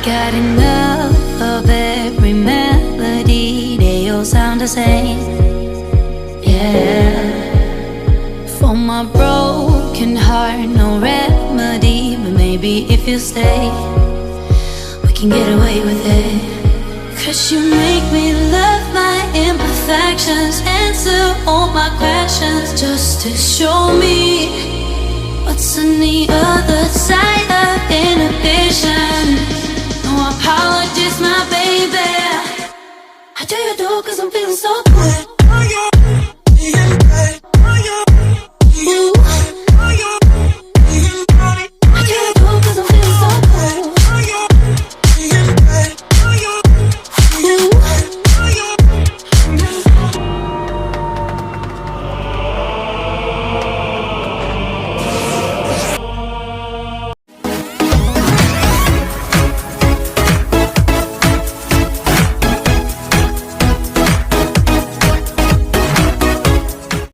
got enough of every melody, they all sound the same. Yeah. For my broken heart, no remedy, but maybe if you stay, we can get away with it. 'Cause you make me love my imperfections, answer all my questions, just to show me what's on the other side of inhibition. No apologies, my baby. I do you do 'cause I'm feeling so good.